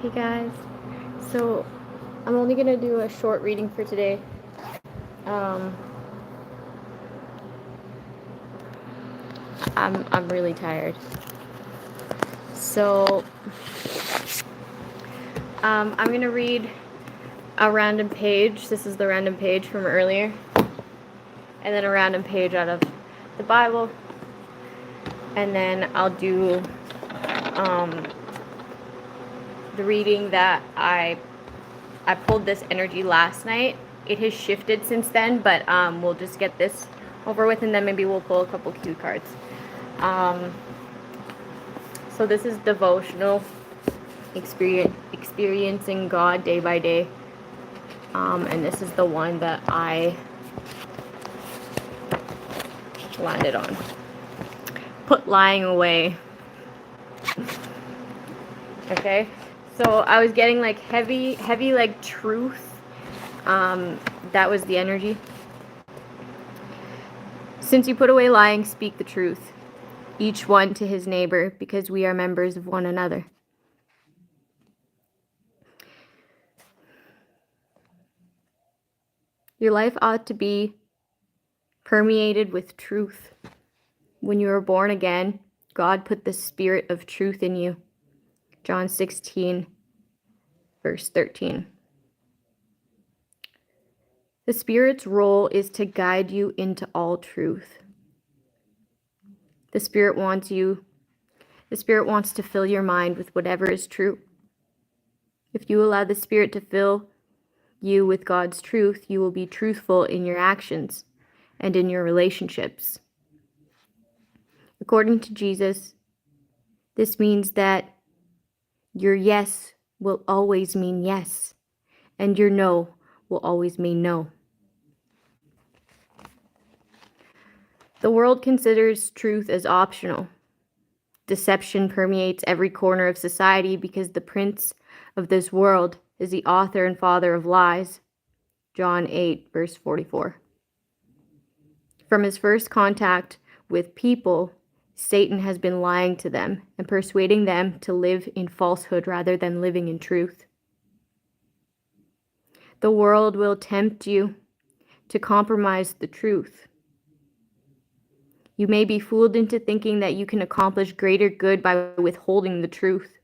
Hey guys, so I'm only gonna do a short reading for today. I'm really tired. So I'm gonna read a random page. This is the random page from earlier, and then a random page out of the Bible, and then I'll do the reading that I pulled this energy last night. It has shifted since then, but we'll just get this over with, and then maybe we'll pull a couple cue cards. So this is devotional, experiencing God day by day, and this is the one that I landed on. Put lying away. Okay, so I was getting like heavy like truth. That was the energy. Since you put away lying, speak the truth, each one to his neighbor, because we are members of one another. Your life ought to be permeated with truth. When you were born again, God put the spirit of truth in you. John 16, verse 13. The Spirit's role is to guide you into all truth. The Spirit wants to fill your mind with whatever is true. If you allow the Spirit to fill you with God's truth, you will be truthful in your actions and in your relationships. According to Jesus, this means that your yes will always mean yes, and your no will always mean no. The world considers truth as optional. Deception permeates every corner of society because the prince of this world is the author and father of lies. John 8, verse 44. From his first contact with people, Satan has been lying to them and persuading them to live in falsehood rather than living in truth. The world will tempt you to compromise the truth. You may be fooled into thinking that you can accomplish greater good by withholding the truth.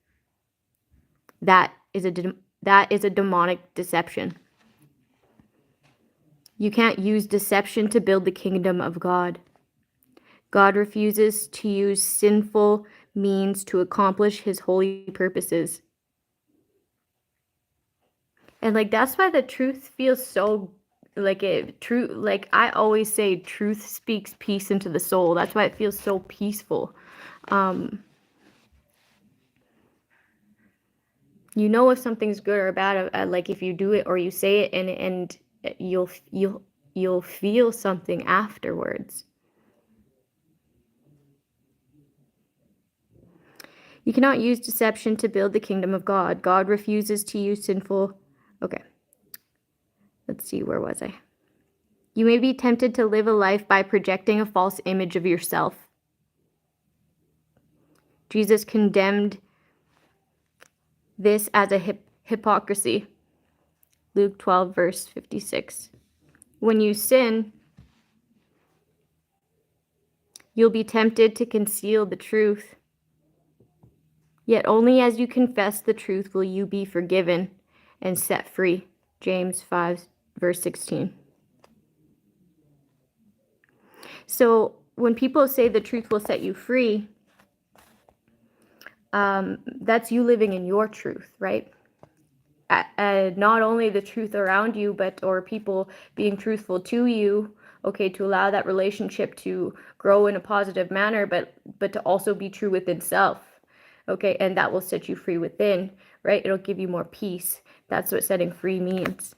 That is a demonic deception. You can't use deception to build the kingdom of God. God refuses to use sinful means to accomplish his holy purposes. And that's why the truth feels so I always say, truth speaks peace into the soul. That's why it feels so peaceful. You know if something's good or bad, if you do it or you say it, and you'll feel something afterwards. You cannot use deception to build the kingdom of God. God refuses to use sinful... Okay. Let's see, where was I? You may be tempted to live a life by projecting a false image of yourself. Jesus condemned this as a hypocrisy. Luke 12, verse 56. When you sin, you'll be tempted to conceal the truth. Yet only as you confess the truth will you be forgiven and set free. James 5, verse 16. So when people say the truth will set you free, that's you living in your truth, right? Not only the truth around you, or people being truthful to you, okay, to allow that relationship to grow in a positive manner, but to also be true within self, okay, and that will set you free within, right? It'll give you more peace. That's what setting free means.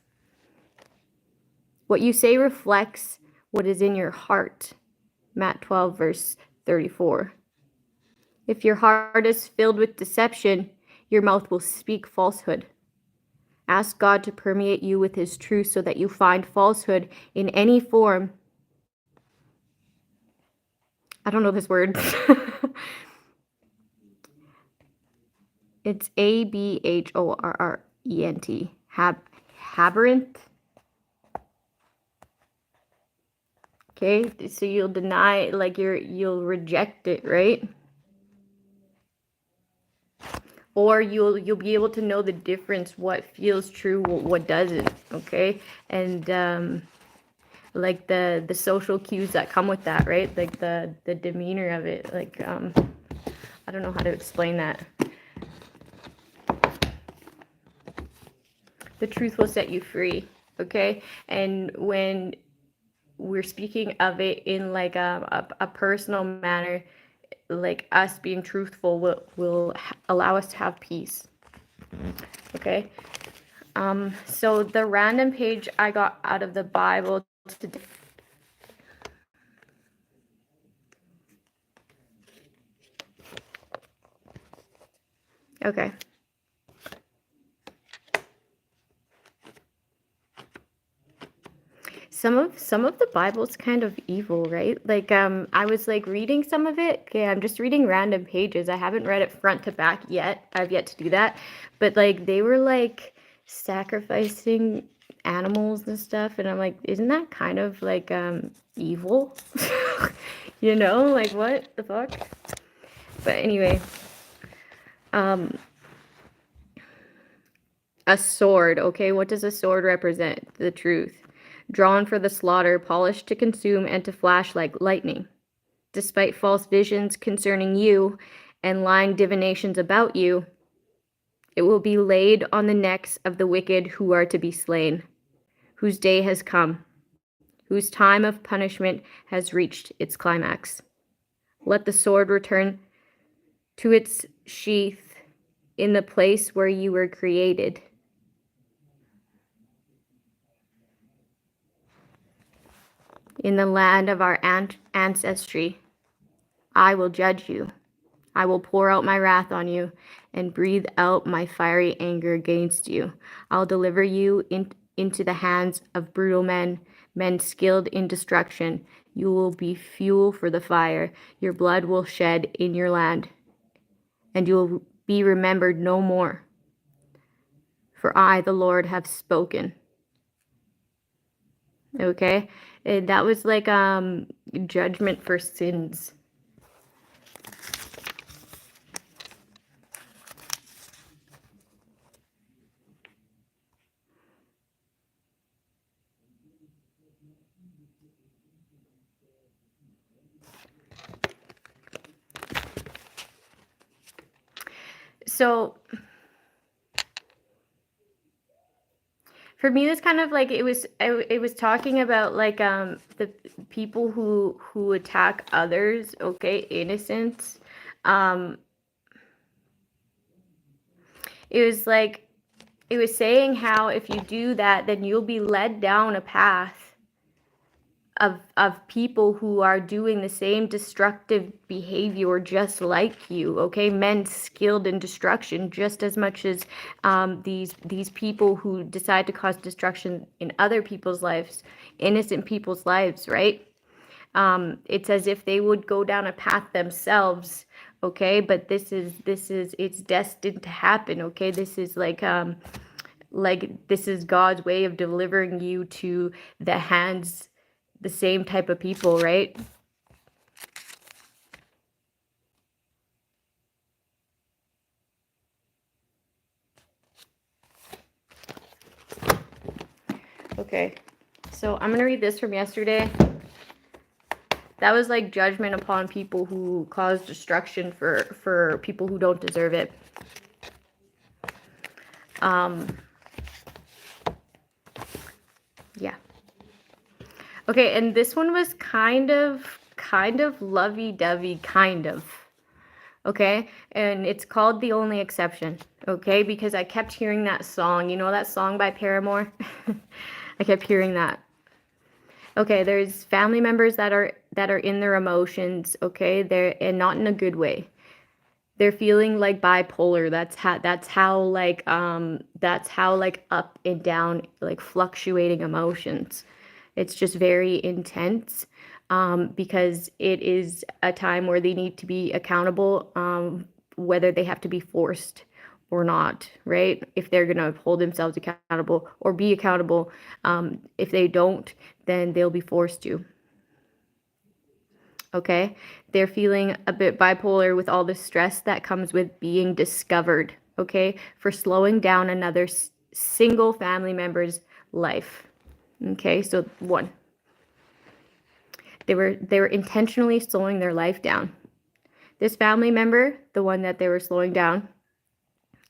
What you say reflects what is in your heart. Matt 12, verse 34. If your heart is filled with deception, your mouth will speak falsehood. Ask God to permeate you with his truth so that you find falsehood in any form. I don't know this word. It's Abhorrent. Aberrant. Okay, so you'll deny, like you'll reject it, right? Or you'll be able to know the difference, what feels true, what doesn't, okay? And like the social cues that come with that, right? Like the demeanor of it, like I don't know how to explain that. The truth will set you free, okay? And when we're speaking of it in like a personal manner, like us being truthful will allow us to have peace, okay? So the random page I got out of the Bible today. Okay. Some of the Bible's kind of evil, right? Like I was like reading some of it. Okay, I'm just reading random pages. I haven't read it front to back yet. I've yet to do that. But like they were like sacrificing animals and stuff, and I'm like, isn't that kind of like evil? You know, like what the fuck? But anyway, um a sword, okay? What does a sword represent? The truth. Drawn for the slaughter, polished to consume, and to flash like lightning. Despite false visions concerning you and lying divinations about you, it will be laid on the necks of the wicked who are to be slain, whose day has come, whose time of punishment has reached its climax. Let the sword return to its sheath in the place where you were created. In the land of our ancestry, I will judge you. I will pour out my wrath on you and breathe out my fiery anger against you. I'll deliver you into the hands of brutal men, men skilled in destruction. You will be fuel for the fire. Your blood will shed in your land, and you will be remembered no more. For I, the Lord, have spoken. Okay? And that was like judgment for sins. So for me, it's kind of like it was talking about like the people who attack others, okay, innocents. It was like it was saying how if you do that, then you'll be led down a path of people who are doing the same destructive behavior just like you, okay? Men skilled in destruction just as much as these people who decide to cause destruction in other people's lives, innocent people's lives, right? It's as if they would go down a path themselves, okay? But this is it's destined to happen, okay? This is like this is God's way of delivering you to the hands, the same type of people, right? Okay, so I'm gonna read this from yesterday. That was like judgment upon people who cause destruction for people who don't deserve it. Yeah. Okay, and this one was kind of lovey-dovey, kind of. Okay, and it's called The Only Exception, okay, because I kept hearing that song. You know that song by Paramore? I kept hearing that. Okay, there's family members that are in their emotions, okay? They're, and not in a good way. They're feeling like bipolar. That's how like up and down, like fluctuating emotions. It's just very intense. Because it is a time where they need to be accountable, whether they have to be forced or not, right? If they're going to hold themselves accountable or be accountable. If they don't, then they'll be forced to. Okay? They're feeling a bit bipolar with all the stress that comes with being discovered, okay? For slowing down another single family member's life. Okay? So 1. They were intentionally slowing their life down. This family member, the one that they were slowing down,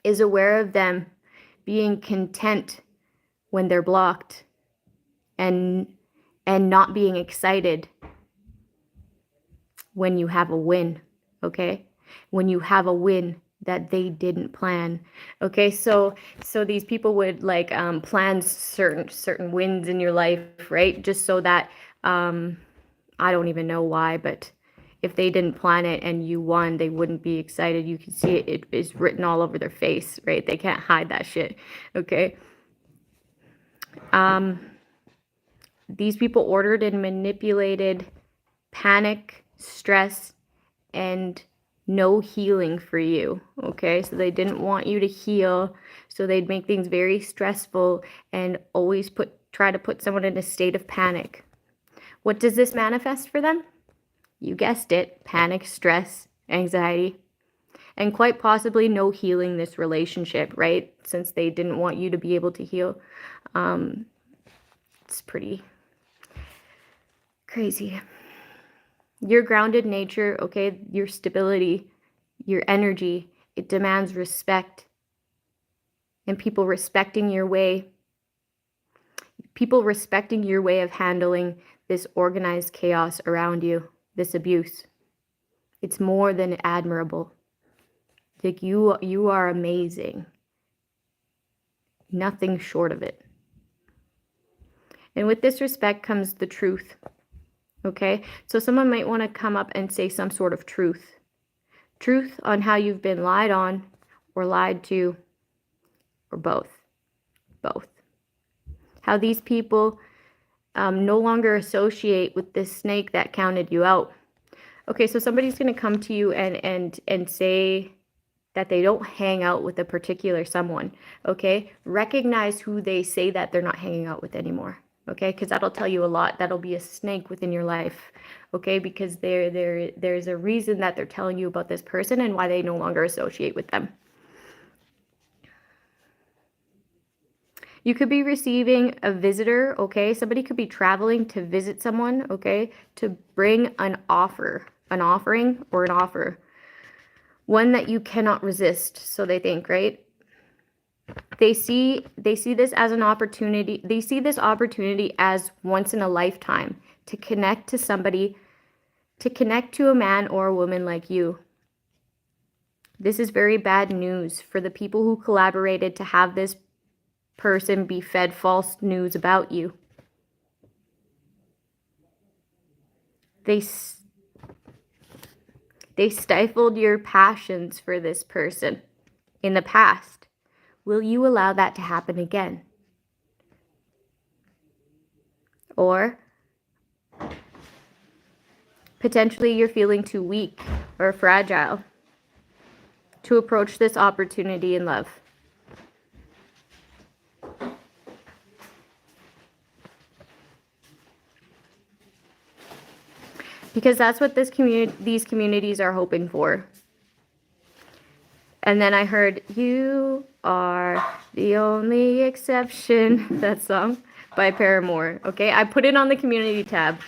is aware of them being content when they're blocked and not being excited when you have a win, okay? When you have a win that they didn't plan, okay? So these people would like plan certain wins in your life, right? Just so that I don't even know why, but if they didn't plan it and you won, they wouldn't be excited. You can see it is written all over their face, right? They can't hide that shit, okay? These people ordered and manipulated panic, stress, and no healing for you, okay? So they didn't want you to heal, so they'd make things very stressful and always try to put someone in a state of panic. What does this manifest for them? You guessed it, panic, stress, anxiety, and quite possibly no healing this relationship, right? Since they didn't want you to be able to heal. It's pretty crazy. Your grounded nature, okay, your stability, your energy, it demands respect. And people respecting your way of handling this organized chaos around you. This abuse, it's more than admirable. Like you are amazing. Nothing short of it. And with this respect comes the truth. Okay, so someone might want to come up and say some sort of truth on how you've been lied on or lied to, or both. How these people no longer associate with this snake that counted you out. Okay, so somebody's going to come to you and say that they don't hang out with a particular someone. Okay, recognize who they say that they're not hanging out with anymore. Okay, because that'll tell you a lot. That'll be a snake within your life. Okay, because there's a reason that they're telling you about this person and why they no longer associate with them. You could be receiving a visitor, okay? Somebody could be traveling to visit someone, okay? To bring an offer, an offering or an offer. One that you cannot resist, so they think, right? They see this as an opportunity. They see this opportunity as once in a lifetime to connect to somebody, to connect to a man or a woman like you. This is very bad news for the people who collaborated to have this person be fed false news about you. They stifled your passions for this person in the past. Will you allow that to happen again? Or potentially you're feeling too weak or fragile to approach this opportunity in love. Because that's what these communities are hoping for. And then I heard, "You are the only exception," that song by Paramore. Okay, I put it on the community tab.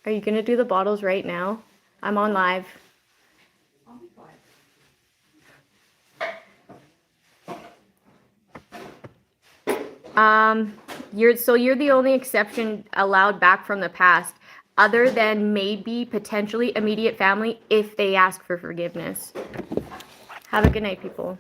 Are you going to do the bottles right now? I'm on live. You're the only exception allowed back from the past, other than maybe potentially immediate family if they ask for forgiveness. Have a good night, people.